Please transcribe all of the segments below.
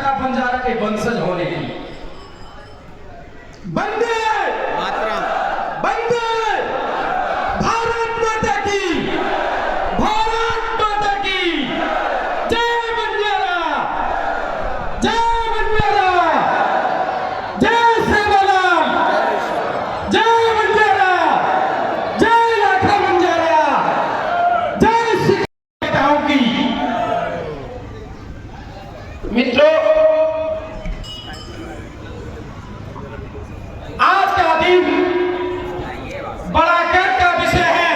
लाखा बंजारा के वंशज होने की। वंदे मातरम। वंदे भारत माता की, भारत माता की जय बंजारा, जय बंजारा, जय सेवालाल, जय बंजारा, जय लाखा बंजारा, जय सिखाओं की। मित्रों, आज का दिन बड़ा गर्व का विषय है।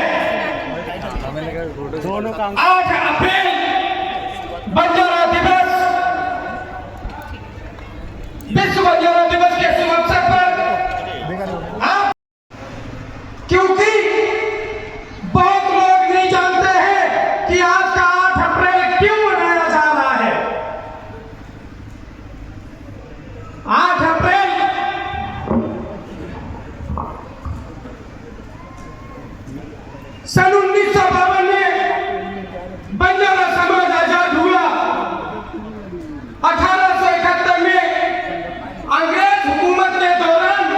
8 अप्रैल बंजारा दिवस, विश्व बंजारा दिवस के शुभ अवसर पर आप, क्योंकि बहुत लोग नहीं जानते हैं कि आज का 8 अप्रैल क्यों मनाया जा रहा है। 8 अप्रैल सन 1952 में बंजारा समाज आजाद हुआ। 1871 में अंग्रेज हुकूमत के दौरान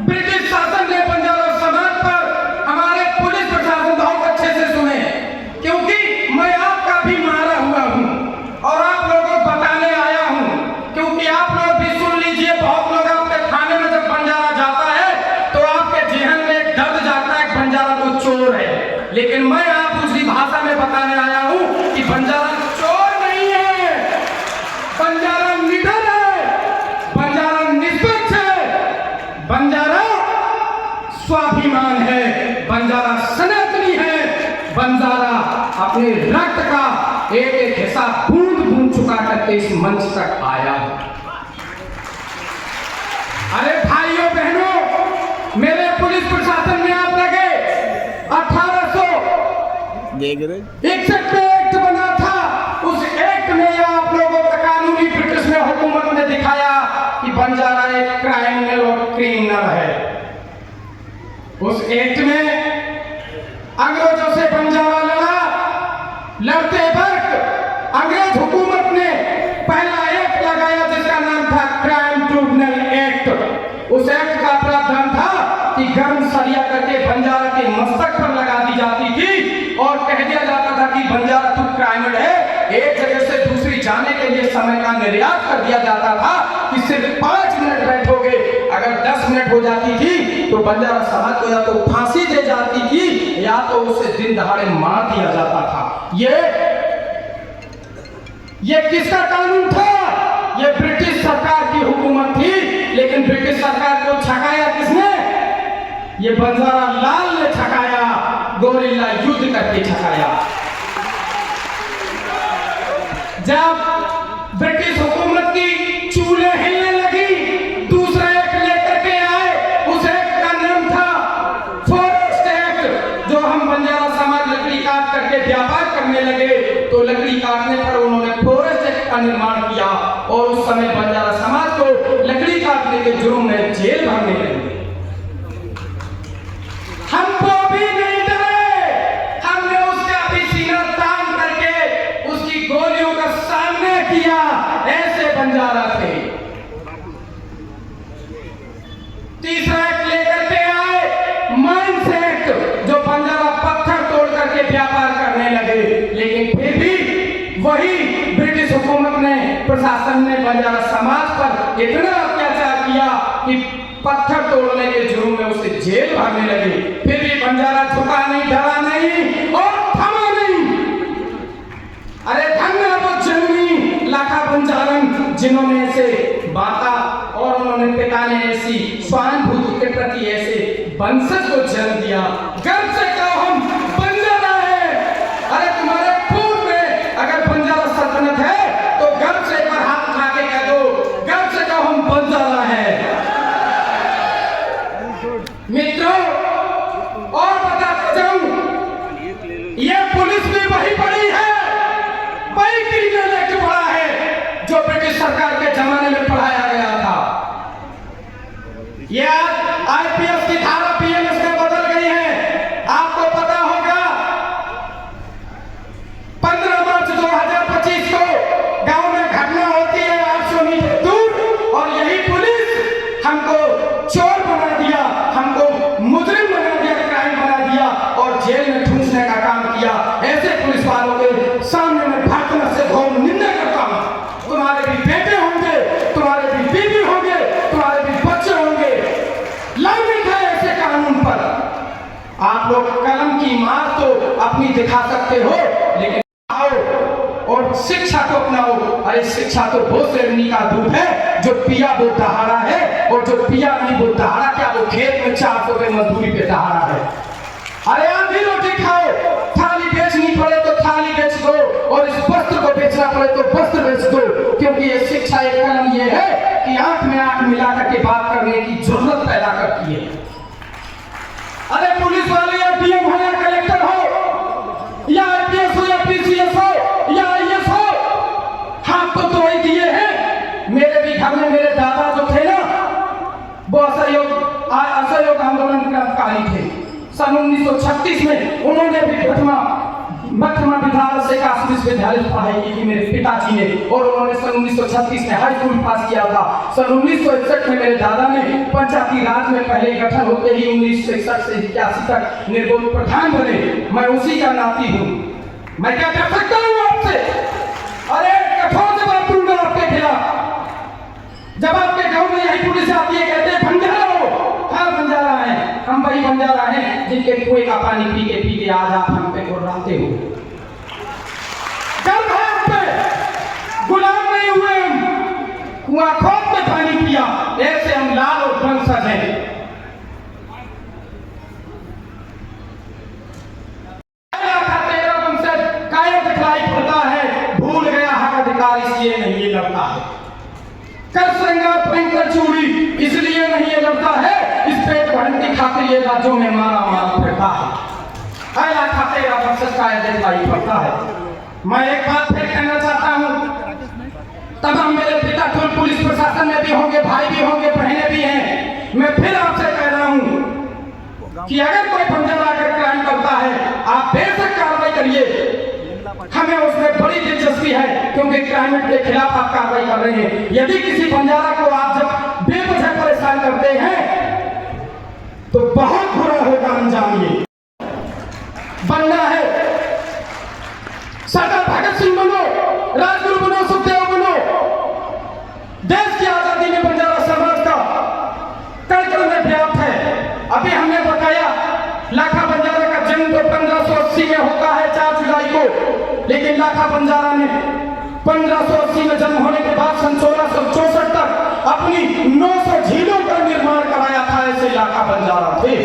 ब्रिटिश शासन ने बंजारा समाज पर, हमारे पुलिस प्रशासन, बहुत अच्छे से सुने, क्योंकि मैं आपका भी मारा हुआ हूं और आप लोगों को बताने आया हूं, क्योंकि आप लोग भी सुन लीजिए। बहुत लोग आपके खाने में जब बंजारा जाता है तो आपके जेहन में एक दर्द जाता है, बंजारा तो चोर है। लेकिन मैं आप दूसरी भाषा में बताने आया हूं कि बंजारा चोर नहीं है, बंजारा निडर है, बंजारा निष्पक्ष है, बंजारा स्वाभिमान है, बंजारा सनातनी है, बंजारा अपने रक्त का एक एक हिस्सा बूंद बूंद चुका करके इस मंच तक आया। अरे भाइयों बहनों, मेरे पुलिस प्रशासन में आप लगे 1861 में एक्ट बना था। उस एक्ट में आप लोगों का कानूनी ब्रिटिश में हुकूमत ने दिखाया कि बंजारा एक क्राइमिनल और क्रिमिनल है। उस एक्ट में अंग्रेजों से बंजारा लड़ा। लड़ते वक्त अंग्रेज हुकूमत ने पहला एक्ट लगाया जिसका नाम था क्राइम ट्रिब्यूनल एक्ट। उस एक्ट का प्रावधान था कि गर्म सरिया करके बंजारा के मस्तक पर लगा दी जाती थी और कह दिया जाता था कि बंजारा तू क्राइमिनल है। एक जगह से दूसरी जाने के लिए समय का निर्यात कर दिया जाता था कि सिर्फ 5 मिनट बैठोगे। अगर 10 मिनट हो जाती थी तो बंजारा समाज को या तो फांसी दे जाती थी या तो उसे दिन दहाड़े मार दिया जाता था। ये किसका कानून था? ये ब्रिटिश सरकार की हुकूमत थी। लेकिन ब्रिटिश सरकार को छकाया किसने? ये बंजारा लाल ने छकाया, गोरिल्ला युद्ध करके छकाया। जब ब्रिटिश हुकूमत की चूल्हे हिलने लगी, दूसरा एक्ट लेकर के आए। उस एक्ट का नाम था फॉरेस्ट एक्ट, जो हम बंजारा समाज लकड़ी काट करके व्यापार करने लगे तो लकड़ी काटने पर उन्होंने फॉरेस्ट एक्ट का निर्माण किया और उस समय बंजारा समाज को लकड़ी काटने के जुर्म में जेल भरने लगे। हमको भी नहीं डरे, हमने उसका भी सीना तान करके उसकी गोलियों का सामना किया। ऐसे बंजारा थे। तीसरा एक्ट लेकर के आए, माइंस एक्ट, जो बंजारा पत्थर तोड़ करके व्यापार करने लगे। लेकिन फिर भी वही ब्रिटिश हुकूमत ने, प्रशासन ने बंजारा समाज पर इतना अत्याचार किया कि पत्थर तोड़ने के जुर्म में उसे जेल भरने लगे। फिर भी बंजारा झुका नहीं, डरा नहीं और थमा नहीं। अरे धन्य वो जननी लाखा बंजारन जिन्होंने ऐसे बाता और उन्होंने पिता ने ऐसी स्वानुभूति के प्रति ऐसे वंशज को जन्म दिया। गर्व से कहो हम बंजारा है। अरे तुम्हारे खून में अगर बंजारा सल्तनत है तो गर्व से एक बार हाथ उठा के कह दो, गर्व से कहो हम बंजारा है। मित्रों, और बताता जाऊं, ये पुलिस भी वही पड़ी है, वही क्रिमिनल एक्ट पड़ा है जो ब्रिटिश सरकार के जमाने में पढ़ाया गया था। ये आज आईपीएस की धारा पीएमएस में बदल गई है। आप सामने मैं भाषण से घोर निंदा करता हूं। तुम्हारे भी बेटे होंगे, तुम्हारे भी बीवी होंगे, तुम्हारे भी बच्चे होंगे। लानत है ऐसे कानून पर। आप लोग कलम की मार तो अपनी दिखा सकते हो, लेकिन आओ और शिक्षा को अपनाओ। अरे शिक्षा तो वो शेरनी का दूध है जो पिया वो दहाड़ा है, और जो पिया नहीं वो दहाड़ा क्या, वो खेत में 400 रुपए मजदूरी पे दहाड़ा है। अरे आधी रोटी खाओ, थाली बेचनी पड़े तो थाली बेच दो, और इस वस्त्र को बेचना पड़े तो वस्त्र बेच दो, क्योंकि ये शिक्षा एक कलम ये है कि आंख में आंख मिलाकर के बात करने की जरूरत पैदा करती है। अरे पुलिस वाले या डीएम हो या कलेक्टर हो या आईपीएस हो या पीसीएस हो या आईएएस हो, हाथ तो ही दिए हैं। मेरे भी घर में मेरे दादा जो थे ना, वो असहयोग आंदोलन क्रांतिकारी थे। सन 1936 में उन्होंने भी मध्यमा विद्यालय से काशी विश्वविद्यालय पढ़ाई की मेरे पिताजी ने, और उन्होंने सन 1936 में हाई स्कूल पास किया था। सन 1961 में मेरे दादा ने पंचायती राज में पहले गठन होते ही 1961 से 81 तक निर्मोही प्रधान बने। मैं उसी का नाती हूँ। मैं क्या कर सकता हूँ आपसे? अरे कठोर जवाब दूंगा आपके खिलाफ। जब आपके गाँव में यही पुलिस आती है, कहते हैं बंजारा हो, हाँ बंजारा है, हम वही बंजारा हैं जिनके कुएं का पानी पी के आज आप हम पे गुर्राते हो। गर्व है आप पे, गुलाम नहीं हुए हम, कुआं खोद के पानी पिया, ऐसे हम लाल और वंशज हैं। कायर दिखलाई पड़ता है, भूल गया हक अधिकार इसलिए नहीं ये लड़ता है। कर श्रृंगार पहनकर चूड़ी इसलिए नहीं ये लड़ता है, इस पेट भरने की खातिर ये राज्यों में मारा फिरता है। आया खाते का दिखलाई पड़ता है। मैं एक बात फिर कहना चाहता हूँ, तब हम मेरे पिता खुद पुलिस प्रशासन में भी होंगे, भाई भी होंगे, बहनें भी हैं। मैं फिर आपसे कह रहा हूँ कि अगर कोई बंजारा अगर क्राइम करता है, आप बेशक कार्रवाई करिए, हमें उसमें बड़ी दिलचस्पी है, क्योंकि क्राइम के खिलाफ आप कार्रवाई कर रहे हैं। यदि किसी बंजारा को आप जब बेवजह परेशान करते हैं तो बहुत बुरा होगा अंजाम। ये बनना है, सरदार भगत सिंह बनो, राजगुरु बनो, सुखदेव बनो। देश की आजादी में बंजारा समाज का कण में व्याप्त है। अभी हमने बताया लाखा बंजारा का जन्म तो 1580 में होता है 4 जुलाई को, लेकिन लाखा बंजारा ने 1580 में जन्म होने के बाद सन 1664 तक अपनी 900 झीलों का निर्माण कराया था। ऐसे लाखा बंजारा थे।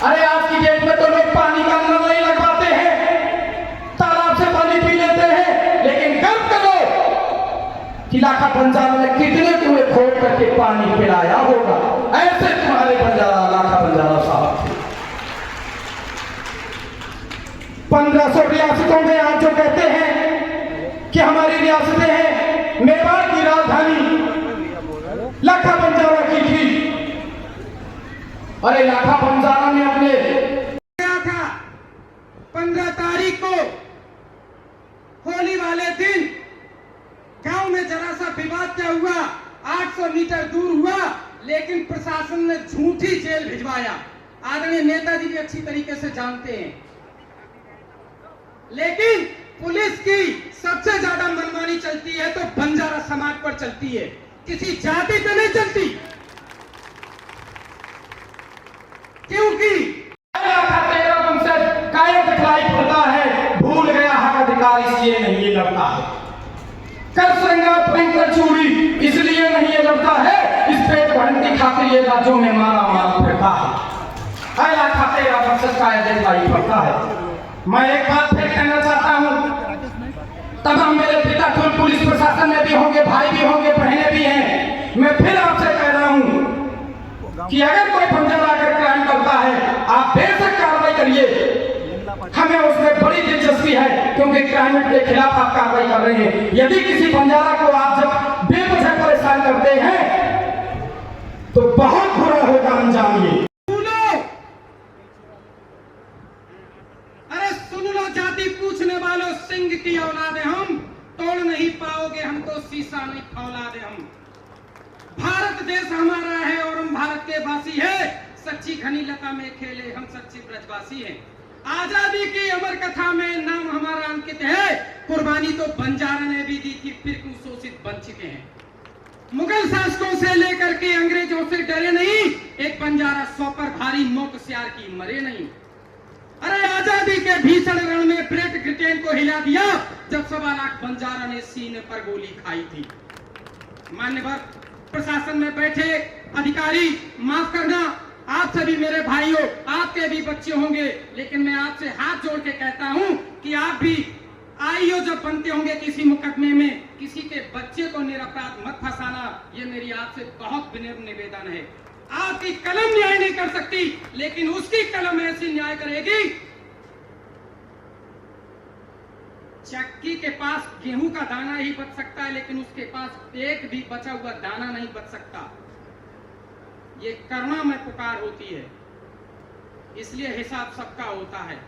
अरे आज की डेट में तो लोग पानी का नल नहीं लगवाते हैं, तालाब से पानी पी लेते हैं, लेकिन गर्व करो कि लाखा बंजारा ने कितने कुएं खोद करके पानी पिलाया होगा। ऐसे तुम्हारे बंजारा लाखा बंजारा साहब थे। 1500 रियासतों में आज जो कहते हैं कि हमारी रियासतें हैं, मेवाड़ की राजधानी लाखा बंजारा की थी। अरे लाखा बंजारा ने अपने क्या था 15 तारीख को होली वाले दिन गांव में जरा सा विवाद क्या हुआ, 800 मीटर दूर हुआ, लेकिन प्रशासन ने झूठी जेल भिजवाया। आदरणीय नेताजी भी अच्छी तरीके से जानते हैं, लेकिन पुलिस की सबसे ज्यादा मनमानी चलती है तो बंजारा समाज पर चलती है, किसी जाति पे नहीं चलती। क्योंकि कायर दिखलाई पड़ता है, भूल गया हक अधिकार इसलिए नहीं ये लड़ता है। कर श्रृंगार पहनकर चूड़ी इसलिए नहीं ये लड़ता है, इस पेट भरने की खातिर ये राज्यों में मारा फिरता है। आया खाते का दिखलाई पड़ता है। मैं एक बात फिर कहना चाहता हूँ, तब हम मेरे पिता खुद पुलिस प्रशासन में भी होंगे, भाई भी होंगे, बहनें भी हैं। मैं फिर आपसे कह रहा हूँ कि अगर कोई बंजारा अगर क्राइम करता है, आप बेशक कार्रवाई करिए, हमें उसमें बड़ी दिलचस्पी है, क्योंकि क्राइम के खिलाफ आप कार्रवाई कर रहे हैं। यदि किसी बंजारा को आप जब बेवजह परेशान करते हैं तो बहुत बुरा होगा अंजाम। ये पूछने वालों, सिंह की औलादे हम, तोड़ नहीं पाओगे हम तो शीशा नहीं फौलादे हम। भारत देश हमारा है और हम भारत के वासी है, सच्ची घनी लता में खेले हम सच्ची ब्रजवासी हैं। आजादी की अमर कथा में कुर्बानी तो बंजारा ने भी दी थी, फिर क्यों शोषित बन चुके हैं। मुगल शासकों से लेकर के अंग्रेजों से डरे नहीं, एक बंजारा 100 पर भारी मौत सियार की मरे नहीं। अरे आजादी के भीषण रण में ग्रेट ब्रिटेन को हिला दिया जब 1.25 लाख बंजारा ने सीने पर गोली खाई थी। मान्यवर प्रशासन में बैठे अधिकारी, माफ करना, आप सभी मेरे भाइयों, आपके भी बच्चे होंगे, लेकिन मैं आपसे हाथ जोड़ के कहता हूं कि आप भी आईओ जब बनते होंगे किसी मुकदमे में, किसी के बच्चे को निरपराध मत फंसाना। ये मेरी आपसे बहुत विनम्र निवेदन है। आपकी कलम न्याय नहीं कर सकती, लेकिन उसकी कलम ऐसी न्याय करेगी। चक्की के पास गेहूं का दाना ही बच सकता है, लेकिन उसके पास एक भी बचा हुआ दाना नहीं बच सकता। ये करुणा में पुकार होती है, इसलिए हिसाब सबका होता है।